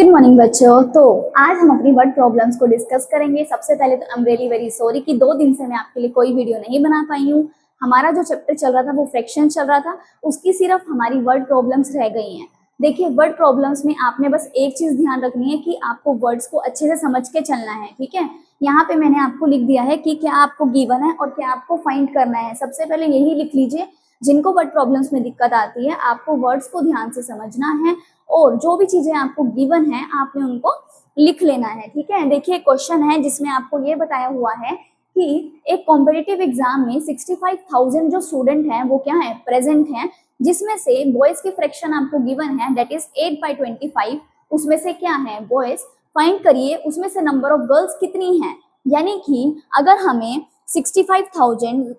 Good morning बच्चों। तो आज हम अपनी वर्ड प्रॉब्लम्स को डिस्कस करेंगे। सबसे पहले तो I am really very sorry कि 2 दिन से मैं आपके लिए कोई वीडियो नहीं बना पाई हूँ। हमारा जो चैप्टर चल रहा था वो फ्रैक्शन चल रहा था, उसकी सिर्फ हमारी वर्ड प्रॉब्लम्स रह गई हैं। देखिए, वर्ड प्रॉब्लम्स में आपने बस एक चीज ध्यान रखनी है कि आपको वर्ड्स को अच्छे से समझ के चलना है, ठीक है। यहाँ पे मैंने आपको लिख दिया है कि क्या आपको गिवन है और क्या आपको फाइंड करना है। सबसे पहले यही लिख लीजिए। जिनको वर्ड प्रॉब्लम्स में दिक्कत आती है, आपको वर्ड्स को ध्यान से समझना है और जो भी चीजें आपको गिवन है आपने उनको लिख लेना है, ठीक है। देखिए, क्वेश्चन है जिसमें आपको ये बताया हुआ है कि एक कॉम्पिटिटिव एग्जाम में 65,000 जो स्टूडेंट हैं वो क्या है, प्रेजेंट हैं, जिसमें से बॉयज की फ्रैक्शन आपको गिवन है दैट इज 8/25। उसमें से क्या है बॉयज, फाइंड करिए उसमें से नंबर ऑफ गर्ल्स कितनी है। यानी कि अगर हमें 65,000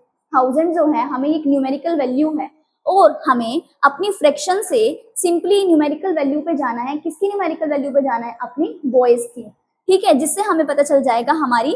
जो है हमें एक न्यूमेरिकल वैल्यू है और हमें अपनी फ्रैक्शन से सिंपली न्यूमेरिकल वैल्यू पे जाना है। किसकी न्यूमेरिकल वैल्यू पे जाना है, अपनी बॉयज की, ठीक है, जिससे हमें पता चल जाएगा हमारी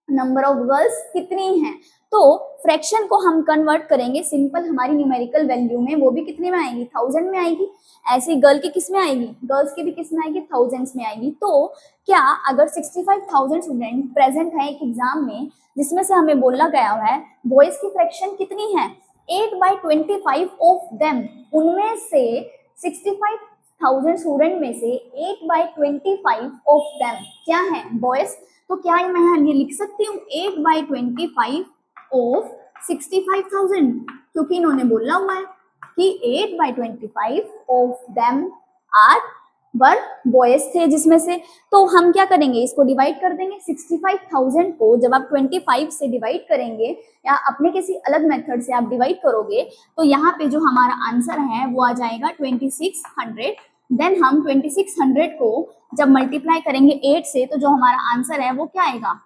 नंबर ऑफ गर्ल्स कितनी हैं। तो फ्रैक्शन को हम कन्वर्ट करेंगे सिंपल हमारी न्यूमेरिकल वैल्यू में, वो भी कितने में आएगी, 1000 में आएगी। ऐसी गर्ल की किस में आएगी, गर्ल्स की भी किस में आएगी, थाउजेंड्स में आएगी। तो क्या अगर 65,000 स्टूडेंट प्रेजेंट है एक एग्जाम में जिसमें से हमें बोला गया है बॉयज की फ्रैक्शन कितनी है, 8/25 ऑफ देम, उनमें से 65,000 स्टूडेंट में से 8/25 ऑफ देम क्या है, बॉयज। तो क्या मैं ये लिख सकती हूँ 8/25 ऑफ 65,000, क्योंकि इन्होंने बोला हुआ है कि 8/25 of them are were boys थे जिसमें से। तो हम क्या करेंगे, इसको डिवाइड कर देंगे। 65,000 को जब आप 25 से डिवाइड करेंगे या अपने किसी अलग मेथड से आप डिवाइड करोगे तो यहाँ पे जो हमारा आंसर है वो आ जाएगा 2600। देन हम 2600 को जब मल्टीप्लाई करेंगे 8 से तो जो हमारा आंसर है वो क्या आएगा,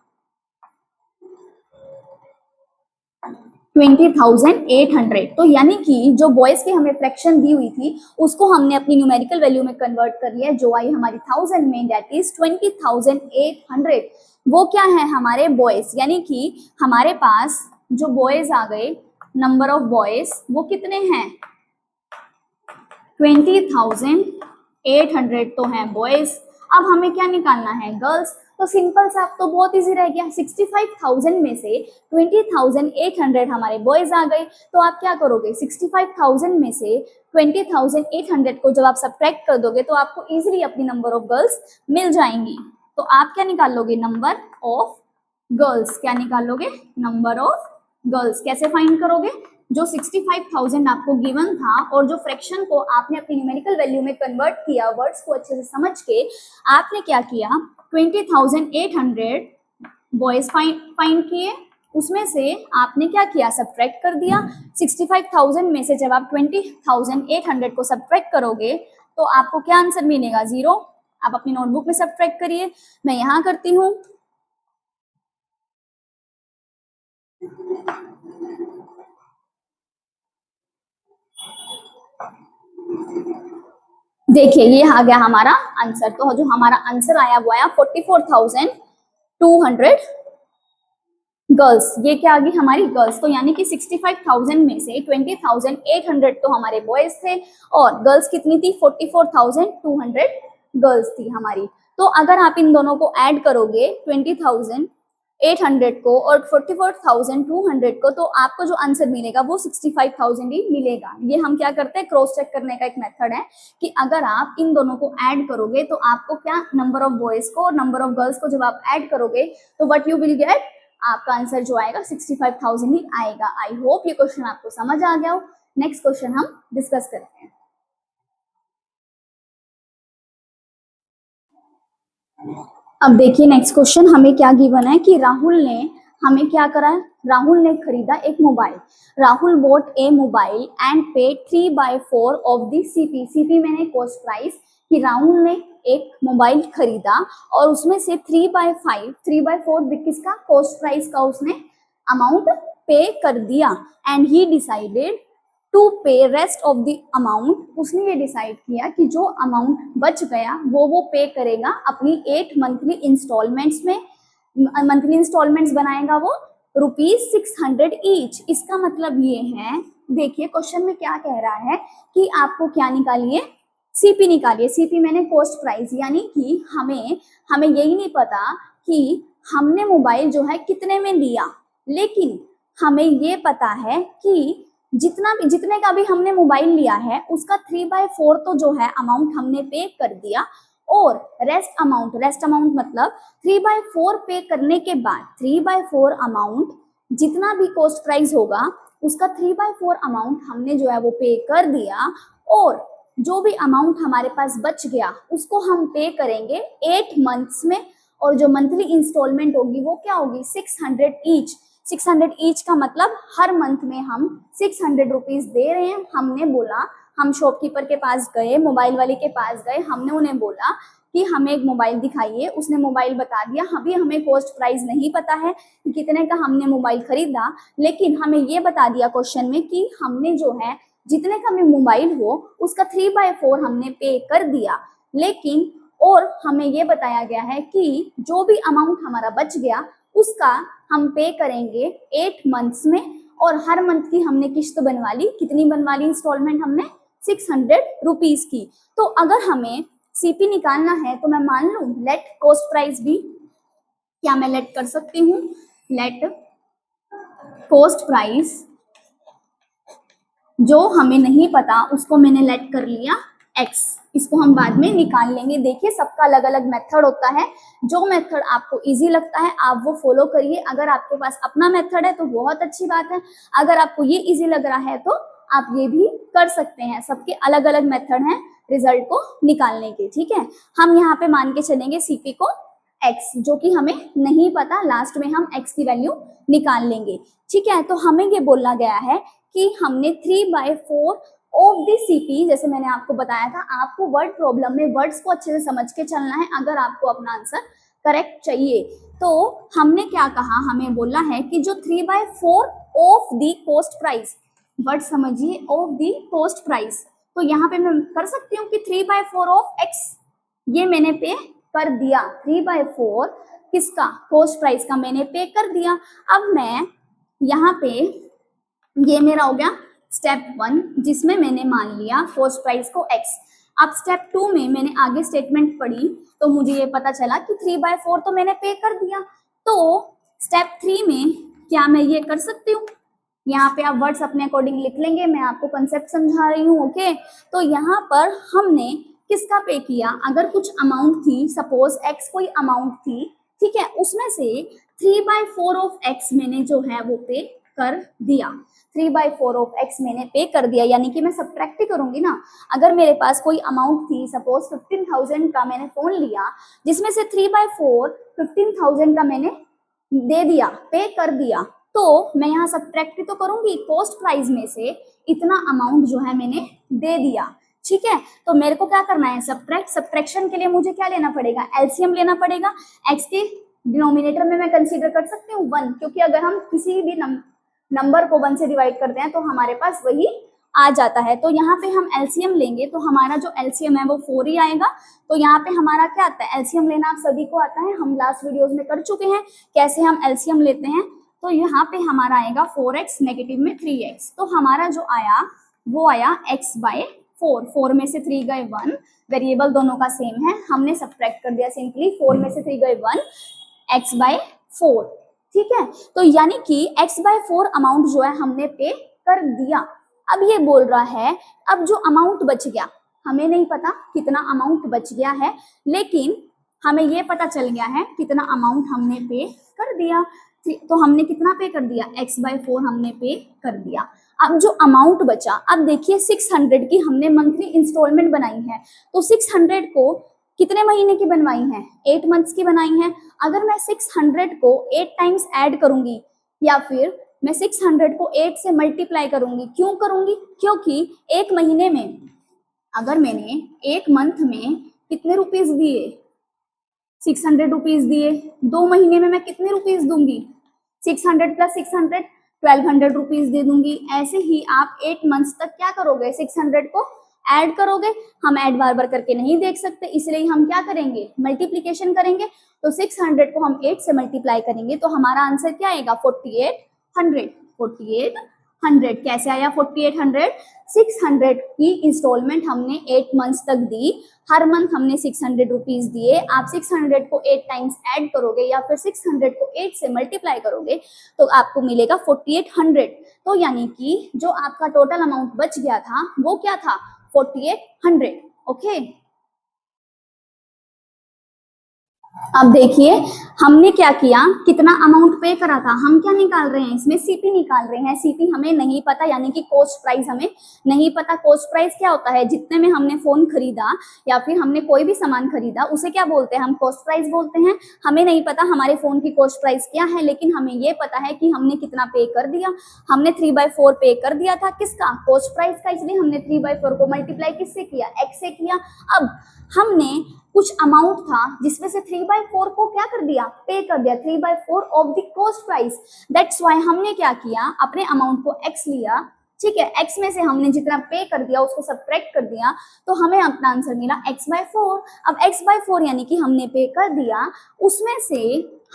20,800। तो यानी कि जो बॉयज की हमें फ्रैक्शन दी हुई थी उसको हमने अपनी न्यूमेरिकल वैल्यू में कन्वर्ट कर लिया, जो आई हमारी 1000 में, दैट इज 20,800। वो क्या है, हमारे बॉयज। यानी कि हमारे पास जो बॉयज आ गए, नंबर ऑफ बॉयज वो कितने हैं, 20,800 तो हैं बॉयज। अब हमें क्या निकालना है, गर्ल्स। तो सिंपल सा तो बहुत इजी रह गया, 65,000 में से 20,800 हमारे बॉयज आ गए। तो आप क्या करोगे, 65,000 में से 20,800 को जब आप सब्ट्रैक्ट कर दोगे तो आपको इजीली अपनी नंबर ऑफ गर्ल्स मिल जाएंगी। तो आप क्या निकाल लोगे, नंबर ऑफ गर्ल्स। क्या निकाल लोगे, नंबर ऑफ गर्ल्स। कैसे फाइंड करोगे, जो 65,000 आपको गिवन था और जो फ्रैक्शन को आपने अपनी न्यूमेरिकल वैल्यू में कन्वर्ट किया वर्ड्स को अच्छे से समझ के, आपने क्या किया, 20,800 बॉयज फाइंड किए, उसमें से आपने क्या किया, सब्ट्रैक्ट कर दिया। 65,000 में से जब आप 20,800 को सब्ट्रैक्ट करोगे तो आपको क्या आंसर मिलेगा, 0। आप अपनी नोटबुक में सब्ट्रैक्ट करिए, मैं यहाँ करती हूँ। देखिए, ये आ गया हमारा आंसर। तो जो हमारा आंसर आया वो आया 44,200 गर्ल्स। ये क्या आ गई, हमारी गर्ल्स। तो यानी कि 65,000 में से 20,800 तो हमारे बॉयज थे और गर्ल्स कितनी थी, 44,200 गर्ल्स थी हमारी। तो अगर आप इन दोनों को ऐड करोगे 20,800 को और 44,200 को, तो आपको जो आंसर मिलेगा वो 65,000 ही मिलेगा। ये हम क्या करते हैं, क्रॉस चेक करने का एक मेथड है कि अगर आप इन दोनों को ऐड करोगे तो आपको क्या, नंबर ऑफ बॉयज को और नंबर ऑफ गर्ल्स को जब आप ऐड करोगे तो व्हाट यू विल गेट, आपका आंसर जो आएगा 65,000 ही आएगा। आई होप ये क्वेश्चन आपको समझ आ गया हो। नेक्स्ट क्वेश्चन हम डिस्कस करते हैं। अब देखिए, नेक्स्ट क्वेश्चन हमें क्या गिवन है कि राहुल ने हमें क्या करा है, राहुल ने खरीदा एक mobile. Rahul bot A mobile and पे 3/4 ऑफ दी सीपी। सीपी मैंने कॉस्ट प्राइस, कि राहुल ने एक मोबाइल खरीदा और उसमें से 3/4 किसका, कॉस्ट प्राइस का उसने अमाउंट पे कर दिया। एंड ही डिसाइडेड टू पे रेस्ट ऑफ द अमाउंट। उसने ये डिसाइड किया कि जो अमाउंट बच गया वो पे करेगा अपनी 8 मंथली इंस्टॉलमेंट्स में। मंथली इंस्टॉलमेंट्स बनाएगा वो ₹600 ईच। इसका मतलब ये है, देखिए क्वेश्चन में क्या कह रहा है कि आपको क्या निकालिए, सीपी निकालिए। सीपी मैंने कॉस्ट प्राइस, यानी कि हमें यही नहीं पता कि हमने मोबाइल जो है कितने में लिया, लेकिन हमें ये पता है कि जितने का भी हमने मोबाइल लिया है उसका 3/4 तो जो है अमाउंट हमने पे कर दिया, और रेस्ट अमाउंट मतलब 3/4 पे करने के बाद 3/4 अमाउंट जितना भी कॉस्ट प्राइस होगा उसका 3/4 अमाउंट हमने जो है वो पे कर दिया, और जो भी अमाउंट हमारे पास बच गया उसको हम पे करेंगे 8 मंथ्स में, और जो मंथली इंस्टॉलमेंट होगी वो क्या होगी 600 ईच। 600 ईच का मतलब हर मंथ में हम 600 रुपीज दे रहे हैं। हमने बोला, हम शॉपकीपर के पास गए, मोबाइल वाले के पास गए, हमने उन्हें बोला कि हमें एक मोबाइल दिखाइए, उसने मोबाइल बता दिया। अभी हमें कॉस्ट प्राइस नहीं पता है कि कितने का हमने मोबाइल खरीदा, लेकिन हमें ये बता दिया क्वेश्चन में कि हमने जो है जितने का भी मोबाइल हो उसका 3/4 हमने पे कर दिया, लेकिन और हमें ये बताया गया है कि जो भी अमाउंट हमारा बच गया उसका हम पे करेंगे 8 मंथ्स में, और हर मंथ की हमने किस्त बनवा ली। कितनी बनवा ली इंस्टॉलमेंट हमने 600 रुपीज की। तो अगर हमें सीपी निकालना है तो मैं मान लूं लेट कॉस्ट प्राइस भी, क्या मैं लेट कर सकती हूँ, लेट कॉस्ट प्राइस, जो हमें नहीं पता उसको मैंने लेट कर लिया x, इसको हम बाद में निकाल लेंगे। देखिए सबका अलग अलग मेथड होता है, जो मेथड आपको इजी लगता है आप वो फॉलो करिए। अगर आपके पास अपना मेथड है तो बहुत अच्छी बात है, अगर आपको ये इजी लग रहा है तो आप ये भी कर सकते हैं। सबके अलग अलग मेथड हैं रिजल्ट को निकालने के, ठीक है। हम यहाँ पे मान के चलेंगे सीपी को x, जो कि हमें नहीं पता, लास्ट में हम x की वैल्यू निकाल लेंगे, ठीक है। तो हमें ये बोला गया है कि हमने 3/4 ऑफ द सीपी, जैसे मैंने आपको बताया था, आपको वर्ड प्रॉब्लम में वर्ड्स को अच्छे से समझ के चलना है अगर आपको अपना आंसर करेक्ट चाहिए। तो हमने क्या कहा, हमें बोला है कि जो 3/4 of the cost price, word समझिए, ऑफ द कॉस्ट प्राइस, तो यहाँ पे मैं कर सकती हूँ कि 3/4 ऑफ x, ये मैंने पे कर दिया। 3/4 किसका, कॉस्ट प्राइस का मैंने पे कर दिया। अब मैं यहाँ पे, ये मेरा हो गया स्टेप 1 जिसमें मैंने मान लिया कॉस्ट प्राइस को x। अब स्टेप 2 में मैंने आगे स्टेटमेंट पढ़ी तो मुझे ये पता चला कि 3/4 तो मैंने पे कर दिया। तो स्टेप 3 में क्या मैं ये कर सकती हूँ, यहाँ पे आप वर्ड्स अपने अकॉर्डिंग लिख लेंगे, मैं आपको कंसेप्ट समझा रही हूँ, ओके। तो यहाँ पर हमने किसका पे किया, अगर कुछ अमाउंट थी, सपोज x कोई अमाउंट थी, ठीक है, उसमें से 3/4 ऑफ x मैंने जो है वो पे कर दिया। 3/4 ऑफ x मैंने पे कर दिया, यानी कि मैं सब्ट्रैक्ट करूंगी ना। अगर मेरे पास कोई अमाउंट थी, सपोज 15,000 का मैंने फोन लिया, जिसमें से 3/4 15,000 का मैंने दे दिया, पे कर दिया, तो मैं यहाँ सब्ट्रैक्ट तो करूंगी, कॉस्ट प्राइस में से इतना अमाउंट जो है मैंने दे दिया, ठीक है। तो मेरे को क्या करना है, सब्ट्रैक्शन के लिए मुझे क्या लेना पड़ेगा, एलसीएम लेना पड़ेगा। x के डिनोमिनेटर में मैं कंसीडर कर सकती हूँ 1, क्योंकि अगर हम किसी भी नंबर को 1 से डिवाइड करते हैं तो हमारे पास वही आ जाता है। तो यहाँ पे हम एलसीएम लेंगे तो हमारा जो एलसीएम है वो 4 ही आएगा। तो यहाँ पे हमारा क्या आता है, एलसीएम लेना आप सभी को आता है, हम लास्ट वीडियोस में कर चुके हैं कैसे हम एलसीएम लेते हैं। तो यहाँ पे हमारा आएगा 4x, नेगेटिव में 3x, तो हमारा जो आया वो आया x/4। 4 में से 3 गए 1, वेरिएबल दोनों का सेम है, हमने सब्ट्रैक्ट कर दिया सिंपली, 4 में से 3 गए 1, x/4, ठीक है। तो यानी कि x/4 अमाउंट जो है हमने पे कर दिया। अब ये बोल रहा है, अब जो अमाउंट बच गया, हमें नहीं पता कितना अमाउंट बच गया है, लेकिन हमें ये पता चल गया है कितना अमाउंट हमने पे कर दिया। तो हमने कितना पे कर दिया, x/4 हमने पे कर दिया। अब जो अमाउंट बचा, अब देखिए 600 की हमने मंथली इंस्टॉलमेंट बनाई है, तो 600 को कितने महीने की बनवाई है, 8 मंथ्स की बनाई है। अगर मैं 600 को 8 टाइम्स ऐड करूंगी, या फिर मैं 600 को 8 से मल्टीप्लाई करूंगी, क्यों करूंगी, क्योंकि एक महीने में, अगर मैंने एक मंथ में कितने रुपीज दिए, 600 रुपीज दिए, 2 महीने में मैं कितने रुपीज दूंगी, 600 + 600 1200 रुपीज दे दूंगी। ऐसे ही आप 8 मंथ्स तक क्या करोगे, 600 को ऐड करोगे। हम ऐड बार बार करके नहीं देख सकते, इसलिए हम क्या करेंगे, मल्टीप्लीकेशन करेंगे। तो 600 को हम 8 से मल्टीप्लाई करेंगे तो हमारा आंसर क्या आएगा, 4800। 4800 कैसे आया 4800? 600 की इंस्टॉलमेंट हमने 8 मंथ्स तक दी, हर मंथ हमने 600 रुपीज दिए। आप 600 को 8 टाइम्स ऐड करोगे या फिर 600 को 8 से मल्टीप्लाई करोगे तो आपको मिलेगा 4800। तो यानी कि जो आपका टोटल अमाउंट बच गया था वो क्या था 4800। ओके, अब देखिए हमने क्या किया, कितना अमाउंट पे करा था, हम क्या निकाल रहे हैं इसमें सीपी निकाल रहे हैं। सीपी हमें नहीं पता यानी कि कॉस्ट प्राइस हमें नहीं पता। कॉस्ट प्राइस क्या होता है, जितने में हमने फोन खरीदा या फिर हमने कोई भी सामान खरीदा उसे क्या बोलते हैं, हम कॉस्ट प्राइस बोलते हैं। हमें नहीं पता हमारे फोन की कॉस्ट प्राइस क्या है, लेकिन हमें ये पता है कि हमने कितना पे कर दिया। हमने 3/4 पे कर दिया था, किसका, कॉस्ट प्राइस का, इसलिए हमने 3/4 को मल्टीप्लाई किससे किया, एक्स से किया। अब हमने कुछ अमाउंट था जिसमें से 3/4 को क्या कर दिया, पे कर दिया, 3/4 of the cost price. That's why हमने क्या किया, अपने अमाउंट को एक्स लिया, ठीक है, एक्स में से हमने जितना पे कर दिया उसको सब्ट्रैक्ट कर दिया तो हमें अपना आंसर मिला x/4। अब x/4 यानी कि हमने पे कर दिया, उसमें से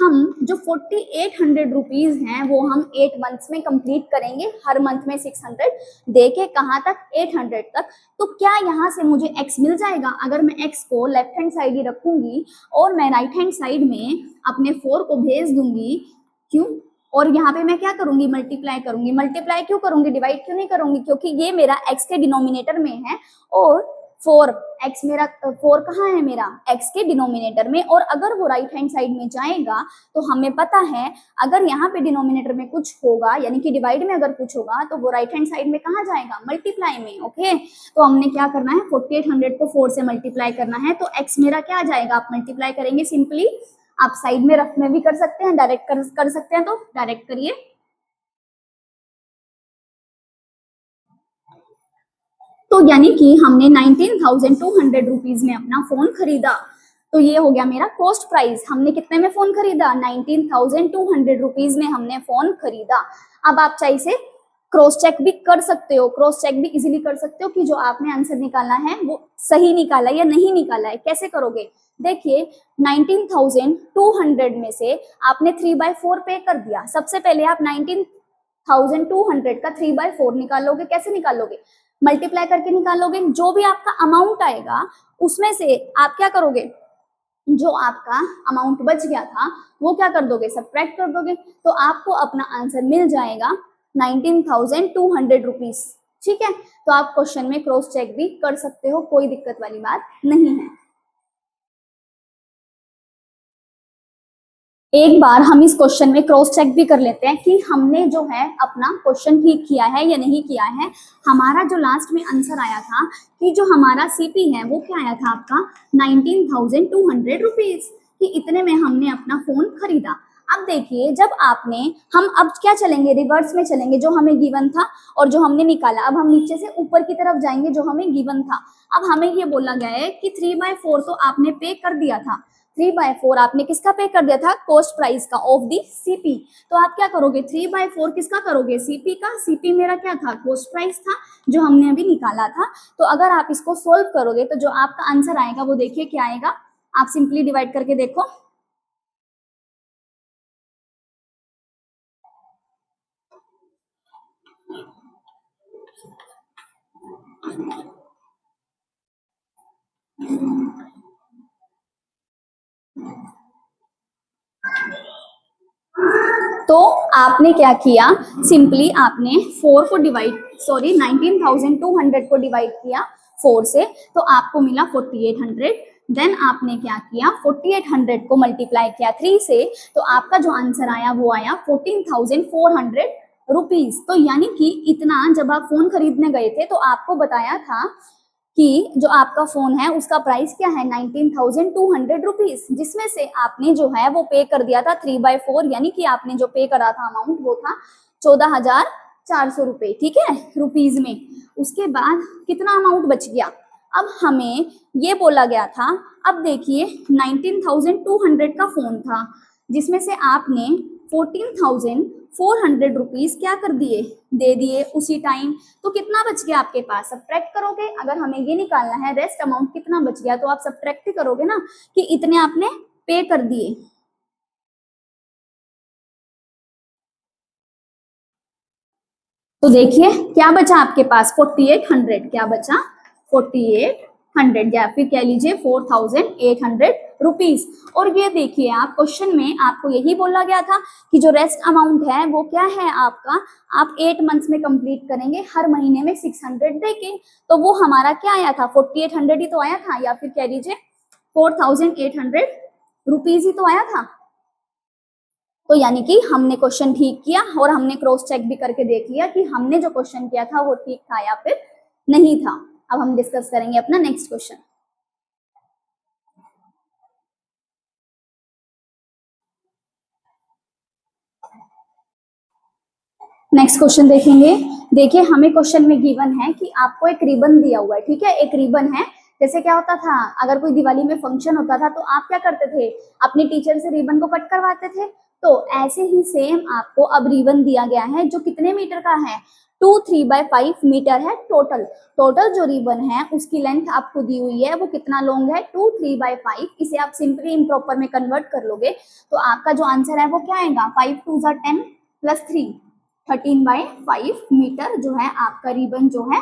हम जो 4800 रुपीज हैं वो हम 8 मंथ्स में कंप्लीट करेंगे, हर मंथ में 600 दे के कहाँ तक 800 तक। तो क्या यहाँ से मुझे x मिल जाएगा, अगर मैं x को लेफ्ट हैंड साइड ही रखूंगी और मैं राइट हैंड साइड में अपने 4 को भेज दूंगी, क्यों, और यहाँ पे मैं क्या करूंगी, मल्टीप्लाई करूंगी। मल्टीप्लाई क्यों करूंगी, डिवाइड क्यों नहीं करूंगी, क्योंकि ये मेरा x के डिनोमिनेटर में है और 4 x मेरा 4 कहाँ है, मेरा x के डिनोमिनेटर में। और अगर वो राइट हैंड साइड में जाएगा तो हमें पता है अगर यहाँ पे डिनोमिनेटर में कुछ होगा यानी कि डिवाइड में अगर कुछ होगा तो वो राइट हैंड साइड में कहाँ जाएगा, मल्टीप्लाई में। ओके, तो हमने क्या करना है, 4800 को 4 से मल्टीप्लाई करना है तो x मेरा क्या आ जाएगा, आप मल्टीप्लाई करेंगे सिंपली, आप साइड में रफ में भी कर सकते हैं, डायरेक्ट कर सकते हैं, तो डायरेक्ट करिए। तो यानी कि हमने 19,200 रुपीज में अपना फोन खरीदा, तो ये हो गया मेरा कॉस्ट प्राइस। हमने कितने में फोन खरीदा, 19,200 रुपीज में हमने फोन खरीदा। अब आप चाहे से क्रॉस चेक भी कर सकते हो, क्रॉस चेक भी इजीली कर सकते हो कि जो आपने आंसर निकाला है वो सही निकाला है या नहीं निकाला है। कैसे करोगे, देखिए 19,200 में से आपने 3/4 पे कर दिया। सबसे पहले आप 19,200 का 3/4 निकालोगे, कैसे निकालोगे, मल्टीप्लाई करके निकालोगे। जो भी आपका अमाउंट आएगा उसमें से आप क्या करोगे, जो आपका अमाउंट बच गया था वो क्या कर दोगे, सब्ट्रैक्ट कर दोगे, तो आपको अपना आंसर मिल जाएगा 19,200 रुपीज। ठीक है, तो आप क्वेश्चन में क्रॉस चेक भी कर सकते हो, कोई दिक्कत वाली बात नहीं है। एक बार हम इस क्वेश्चन में क्रॉस चेक भी कर लेते हैं कि हमने जो है अपना क्वेश्चन ठीक किया है या नहीं किया है। हमारा जो लास्ट में आंसर आया था कि जो हमारा सीपी है वो क्या आया था आपका 19,200 रुपीज, कि इतने में हमने अपना फोन खरीदा। अब देखिए जब आपने, हम अब क्या चलेंगे, रिवर्स में चलेंगे, जो हमें गिवन था और जो हमने निकाला। अब हम नीचे से ऊपर की तरफ जाएंगे, जो हमें गिवन था। अब हमें ये बोला गया है कि 3/4 तो आपने पे कर दिया था, 3/4 आपने किसका पे कर दिया था, कॉस्ट प्राइस का, ऑफ दी सीपी। तो आप क्या करोगे, 3/4 किसका करोगे, सीपी का। सीपी मेरा क्या था, कॉस्ट प्राइस था जो हमने अभी निकाला था। तो अगर आप इसको सोल्व करोगे तो जो आपका आंसर आएगा वो देखिए क्या आएगा, आप सिंपली डिवाइड करके देखो। तो आपने क्या किया, सिंपली आपने 4 को डिवाइड, सॉरी 19,200 को डिवाइड किया 4 से, तो आपको मिला 4800। देन आपने क्या किया, 4800 को मल्टीप्लाई किया 3 से, तो आपका जो आंसर आया वो आया 14,400 रुपीज। तो यानी कि इतना जब आप फोन खरीदने गए थे तो आपको बताया था कि जो आपका फोन है उसका प्राइस क्या है 19,200 रुपीज, जिसमें से आपने जो है वो पे कर दिया था 3/4, यानी कि आपने जो पे करा था अमाउंट वो था 14,400 रुपए, ठीक है, रुपीज में। उसके बाद कितना अमाउंट बच गया, अब हमें ये बोला गया था, अब देखिए 19,200 का फोन था जिसमें से आपने 14,400 रुपीज क्या कर दिए, दे दिए उसी टाइम। तो कितना बच गया आपके पास, सब्ट्रैक्ट करोगे। अगर हमें ये निकालना है रेस्ट अमाउंट कितना बच गया तो आप सब्ट्रैक्ट ही करोगे ना, कि इतने आपने पे कर दिए। तो देखिए क्या बचा आपके पास 4800, क्या बचा 4800 या फिर कह लीजिए 4800 रुपीज। और ये देखिए आप क्वेश्चन में आपको यही बोला गया था कि जो रेस्ट अमाउंट है वो क्या है आपका, आप 8 मंथ्स में कंप्लीट करेंगे, हर महीने में 600 देके। तो वो हमारा क्या आया था 4800 ही तो आया था, या फिर कह लीजिए 4800 रुपीज ही तो आया था। तो यानी कि हमने क्वेश्चन ठीक किया और हमने क्रॉस चेक भी करके देख लिया कि हमने जो क्वेश्चन किया था वो ठीक था या फिर नहीं था। अब हम डिस्कस करेंगे अपना नेक्स्ट क्वेश्चन। नेक्स्ट क्वेश्चन देखेंगे। देखिए हमें क्वेश्चन में गिवन है कि आपको एक रिबन दिया हुआ है, ठीक है, एक रिबन है। जैसे क्या होता था, अगर कोई दिवाली में फंक्शन होता था तो आप क्या करते थे, अपने टीचर से रिबन को कट करवाते थे। तो ऐसे ही सेम आपको अब रिबन दिया गया है जो कितने मीटर का है, 2 3/5 मीटर है टोटल। टोटल जो रिबन है उसकी लेंथ आपको दी हुई है वो कितना लॉन्ग है 2 3/5। इसे आप सिंपली इम्प्रॉपर में कन्वर्ट कर लोगे तो आपका जो आंसर है वो क्या आएगा, 5 2 10 + 3 13/5 मीटर जो है आपका रिबन जो है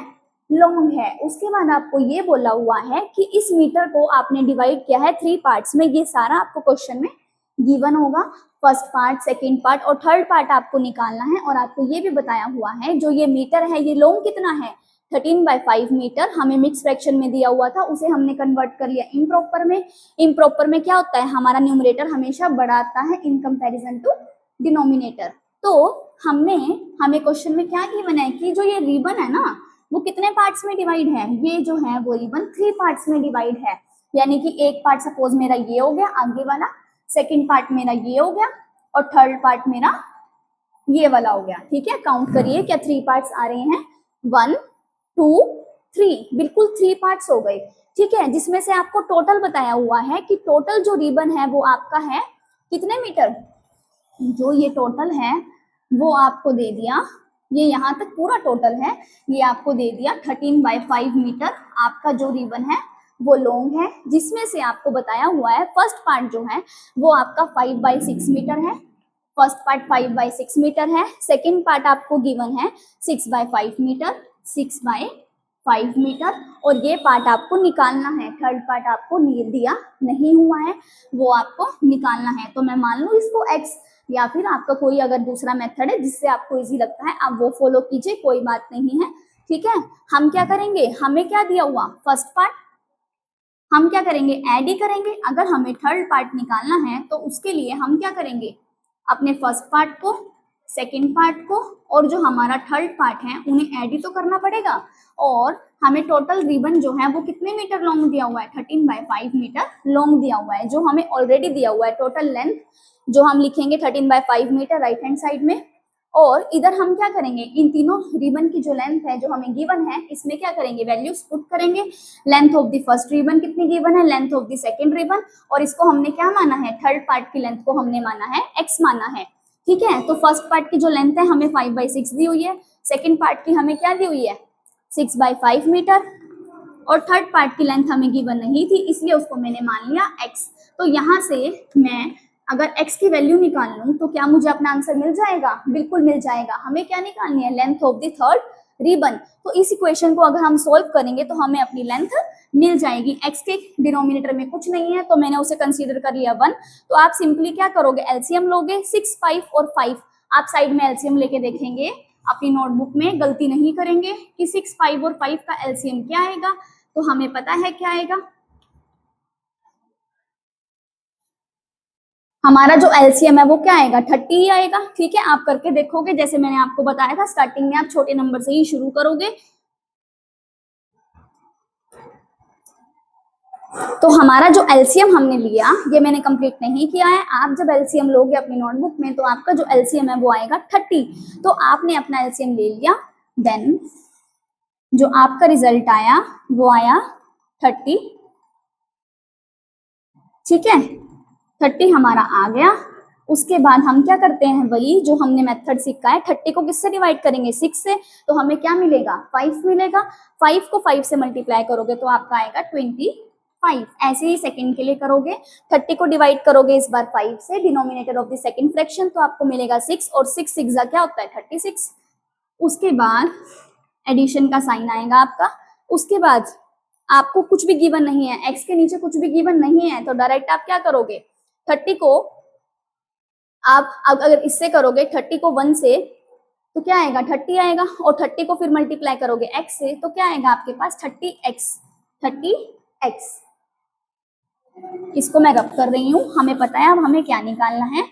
लॉन्ग है। उसके बाद आपको ये बोला हुआ है कि इस मीटर को आपने डिवाइड किया है 3 पार्ट्स में। ये सारा आपको क्वेश्चन में गिवन होगा, फर्स्ट पार्ट, सेकेंड पार्ट और थर्ड पार्ट आपको निकालना है। और आपको ये भी बताया हुआ है जो ये मीटर है ये लॉन्ग कितना है 13/5 मीटर। हमें मिक्स फ्रैक्शन में दिया हुआ था, उसे हमने कन्वर्ट कर लिया इम्प्रॉपर में। इम्प्रॉपर में क्या होता है, हमारा न्यूमरेटर हमेशा बड़ा आता है इन कंपेरिजन टू डिनोमिनेटर। तो हमें क्वेश्चन में क्या गिवन है कि जो ये रिबन है ना वो कितने पार्ट्स में डिवाइड है, ये जो है वो रिबन 3 पार्ट्स में डिवाइड है। यानी कि एक पार्ट सपोज मेरा ये हो गया आगे वाला, सेकंड पार्ट मेरा ये हो गया और थर्ड पार्ट मेरा ये वाला हो गया। ठीक है, काउंट करिए क्या 3 पार्ट्स आ रहे हैं, 1 2 3, बिल्कुल 3 पार्ट्स हो गए। ठीक है, जिसमें से आपको टोटल बताया हुआ है कि टोटल जो रिबन है वो आपका है कितने मीटर, जो ये टोटल है वो आपको दे दिया, ये यहाँ तक पूरा टोटल है, ये आपको दे दिया 13/5 मीटर आपका जो रिबन है वो लॉन्ग है। जिसमें से आपको बताया हुआ है फर्स्ट पार्ट जो है वो आपका 5/6 मीटर है, फर्स्ट पार्ट 5/6 मीटर है। सेकेंड पार्ट आपको गिवन है 6/5 मीटर, 6/5 मीटर। और ये पार्ट आपको निकालना है, थर्ड पार्ट आपको दिया नहीं हुआ है, वो आपको निकालना है। तो मैं मान लूँ इसको x, या फिर आपका कोई अगर दूसरा मेथड है जिससे आपको इजी लगता है आप वो फॉलो कीजिए, कोई बात नहीं है। ठीक है, हम क्या करेंगे, हमें क्या दिया हुआ फर्स्ट पार्ट, हम क्या करेंगे ऐड ही करेंगे। अगर हमें थर्ड पार्ट निकालना है तो उसके लिए हम क्या करेंगे, अपने फर्स्ट पार्ट को, सेकेंड पार्ट को और जो हमारा थर्ड पार्ट है उन्हें ऐड ही तो करना पड़ेगा। और हमें टोटल रिबन जो है वो कितने मीटर लॉन्ग दिया हुआ है, 13/5 मीटर लॉन्ग दिया हुआ है, जो हमें ऑलरेडी दिया हुआ है। टोटल लेंथ जो हम लिखेंगे 13/5 मीटर राइट हैंड साइड में। और इधर हम क्या करेंगे, इन तीनों रिबन की जो लेंथ है जो हमें गिवन है इसमें क्या करेंगे, वैल्यूज पुट करेंगे। Length of the first ribbon कितनी गिवन है, length of the second ribbon, और इसको हमने क्या माना है, थर्ड पार्ट की लेंथ को हमने माना है x माना है। ठीक है, तो फर्स्ट पार्ट की जो लेंथ है हमें 5/6 दी हुई है, सेकेंड पार्ट की हमें क्या दी हुई है 6/5 मीटर, और थर्ड पार्ट की लेंथ हमें गिवन नहीं थी इसलिए उसको मैंने मान लिया x। तो यहाँ से मैं अगर x की वैल्यू निकाल लूं तो क्या मुझे अपना आंसर मिल जाएगा, बिल्कुल मिल जाएगा। हमें क्या निकालनी है, length of the third ribbon. तो इस इक्वेशन को अगर हम सॉल्व करेंगे तो हमें अपनी लेंथ मिल जाएगी। x के डिनोमिनेटर में कुछ नहीं है तो मैंने उसे कंसीडर कर लिया 1। तो आप सिंपली क्या करोगे, एलसीएम लोगे, 6 5 और 5 आप साइड में एलसीएम लेके देखेंगे अपनी नोटबुक में, गलती नहीं करेंगे कि 6 5 और 5 का एलसीएम क्या आएगा। तो हमें पता है क्या आएगा, हमारा जो एलसीएम है वो क्या आएगा 30 ही आएगा। ठीक है, आप करके देखोगे, जैसे मैंने आपको बताया था स्टार्टिंग में आप छोटे नंबर से ही शुरू करोगे। तो हमारा जो एलसीएम हमने लिया ये मैंने कंप्लीट नहीं किया है, आप जब एलसीएम लोगे अपनी नोटबुक में तो आपका जो एलसीएम है वो आएगा 30। तो आपने अपना एलसीएम ले लिया, देन जो आपका रिजल्ट आया वो आया 30। ठीक है, 30 हमारा आ गया। उसके बाद हम क्या करते हैं, वही जो हमने मेथड सीखा है, 30 को किससे डिवाइड करेंगे 6 से, तो हमें क्या मिलेगा 5 मिलेगा। 5 को 5 से मल्टीप्लाई करोगे तो आपका आएगा 25। ऐसे ही सेकंड के लिए करोगे, 30 को डिवाइड करोगे इस बार 5 से, denominator of the second fraction, तो आपको मिलेगा 6 और 6 6 क्या होता है 36। उसके बाद एडिशन का साइन आएगा आपका, उसके बाद आपको कुछ भी गिवन नहीं है, x के नीचे कुछ भी गिवन नहीं है, तो डायरेक्ट आप क्या करोगे 30 को आप अगर इससे करोगे 30 को 1 से तो क्या आएगा 30 आएगा, और 30 को फिर मल्टीप्लाई करोगे x से तो क्या आएगा आपके पास 30x। इसको मैं रब कर रही हूँ, हमें पता है अब हमें क्या निकालना है,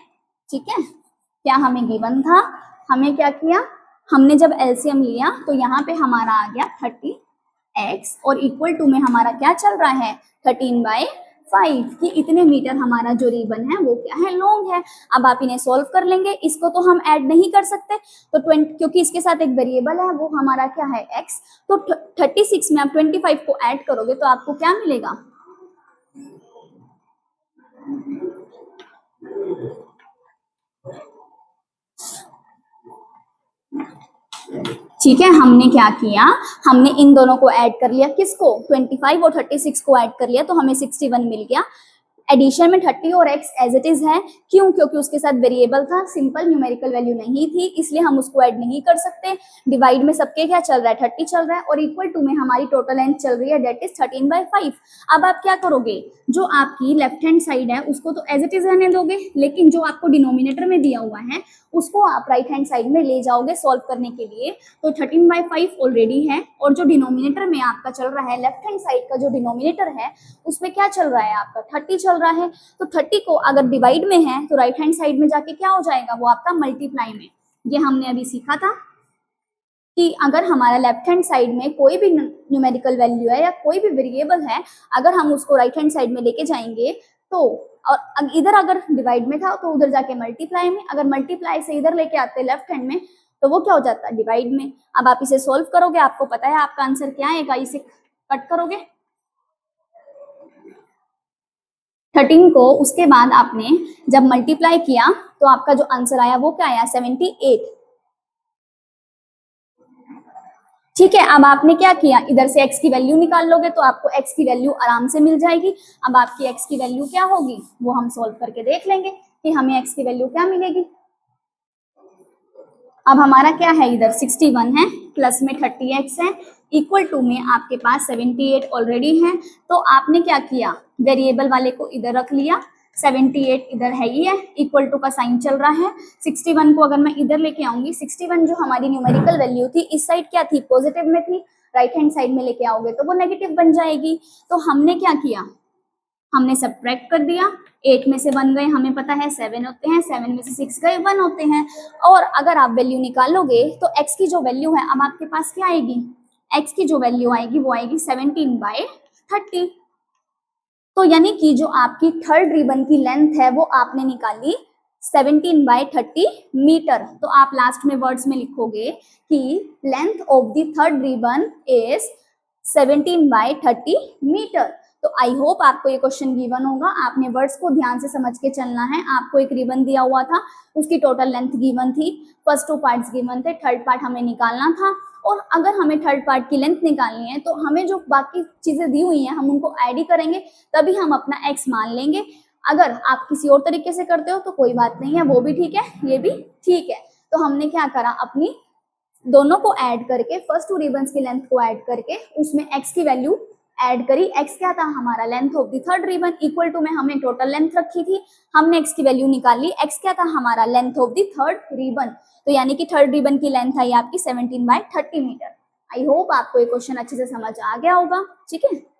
ठीक है। क्या हमें गिवन था, हमें क्या किया, हमने जब एलसीएम लिया तो यहाँ पे हमारा आ गया 30x और इक्वल टू में हमारा क्या चल रहा है 13/5 कि इतने मीटर हमारा जो रिबन है वो क्या है लॉन्ग है। अब आप इन्हें सॉल्व कर लेंगे, इसको तो हम ऐड नहीं कर सकते तो 20 क्योंकि इसके साथ एक वेरिएबल है वो हमारा क्या है x, तो 36 में आप 25 को ऐड करोगे तो आपको क्या मिलेगा, ठीक है। हमने क्या किया, हमने इन दोनों को ऐड कर लिया, किसको 25 और 36 को ऐड कर लिया तो हमें 61 मिल गया। एडिशन में 30 और x एज इट इज है, क्यों, क्योंकि उसके साथ वेरिएबल था, सिंपल न्यूमेरिकल वैल्यू नहीं थी इसलिए हम उसको ऐड नहीं कर सकते। डिवाइड में सबके क्या चल रहा है 30 चल रहा है और इक्वल टू में हमारी टोटल लेंथ चल रही है दैट इज 13/5। अब आप क्या करोगे, जो आपकी लेफ्ट हैंड साइड है उसको तो एज इट इज रहने दोगे, लेकिन जो आपको डिनोमिनेटर में दिया हुआ है उसको आप राइट हैंड साइड में ले जाओगे सॉल्व करने के लिए। तो 13/5 ऑलरेडी है और जो डिनोमिनेटर में आपका चल रहा है लेफ्ट हैंड साइड का जो डिनोमिनेटर है उसमें क्या चल रहा है आपका 30 चल रहा है। तो 30 को अगर डिवाइड में है तो राइट हैंड साइड में जाके क्या हो जाएगा, वो आपका मल्टीप्लाई में। ये हमने अभी सीखा था कि अगर हमारा लेफ्ट हैंड साइड में कोई भी न्यूमेरिकल वैल्यू है या कोई भी वेरिएबल है, अगर हम उसको राइट हैंड साइड में लेके जाएंगे तो, और इधर अगर डिवाइड में था तो उधर जाके मल्टीप्लाई में, अगर मल्टीप्लाई से इधर लेके आते लेफ्ट हैंड में तो वो क्या हो जाता है डिवाइड में। अब आप इसे सोल्व करोगे, आपको पता है आपका आंसर क्या आएगा, इसे कट करोगे 13 को, उसके बाद आपने जब मल्टीप्लाई किया तो आपका जो आंसर आया वो क्या आया 78, ठीक है। अब आपने क्या किया, इधर से x की वैल्यू निकाल लोगे तो आपको x की वैल्यू आराम से मिल जाएगी। अब आपकी x की वैल्यू क्या होगी वो हम सोल्व करके देख लेंगे कि हमें x की वैल्यू क्या मिलेगी। अब हमारा क्या है, इधर 61 है प्लस में 30x है इक्वल टू में आपके पास 78 ऑलरेडी है, तो आपने क्या किया वेरिएबल वाले को इधर रख लिया, 78 इधर है ही है, इक्वल टू का साइन चल रहा है। 61 को अगर मैं इधर लेके आऊंगी, 61 जो हमारी न्यूमेरिकल वैल्यू थी इस साइड क्या थी पॉजिटिव में थी, राइट हैंड साइड में लेके आओगे तो वो नेगेटिव बन जाएगी। तो हमने क्या किया, हमने सब्ट्रैक्ट कर दिया, 8 में से 1 गए, हमें पता है 7 होते हैं, 7 में से 6 गए 1 होते हैं। और अगर आप वैल्यू निकालोगे तो x की जो वैल्यू है अब आपके पास क्या आएगी, x की जो वैल्यू आएगी वो आएगी 17/30। तो यानी कि जो आपकी थर्ड रिबन की लेंथ है वो आपने निकाली 17/30 मीटर। तो आप लास्ट में वर्ड्स में लिखोगे कि length of the third ribbon is 17/30 metre. तो आई होप आपको ये क्वेश्चन गिवन होगा, आपने वर्ड्स को ध्यान से समझ के चलना है। आपको एक रिबन दिया हुआ था, उसकी टोटल लेंथ गिवन थी, फर्स्ट 2 पार्ट्स गिवन थे, थर्ड पार्ट हमें निकालना था। और अगर हमें थर्ड पार्ट की लेंथ निकालनी है तो हमें जो बाकी चीजें दी हुई हैं हम उनको ऐड ही करेंगे, तभी हम अपना x मान लेंगे। अगर आप किसी और तरीके से करते हो तो कोई बात नहीं है, वो भी ठीक है, ये भी ठीक है। तो हमने क्या करा, अपनी दोनों को ऐड करके, फर्स्ट 2 रिबन्स की लेंथ को ऐड करके उसमें x की वैल्यू ऐड करी। x क्या था हमारा length of the third ribbon, equal to में हमने टोटल लेंथ रखी थी, हमने x की वैल्यू निकाली। x क्या था हमारा length of the third ribbon, तो यानी कि थर्ड रिबन की लेंथ आई आपकी 17/30 मीटर। आई होप आपको ये क्वेश्चन अच्छे से समझ आ गया होगा, ठीक है।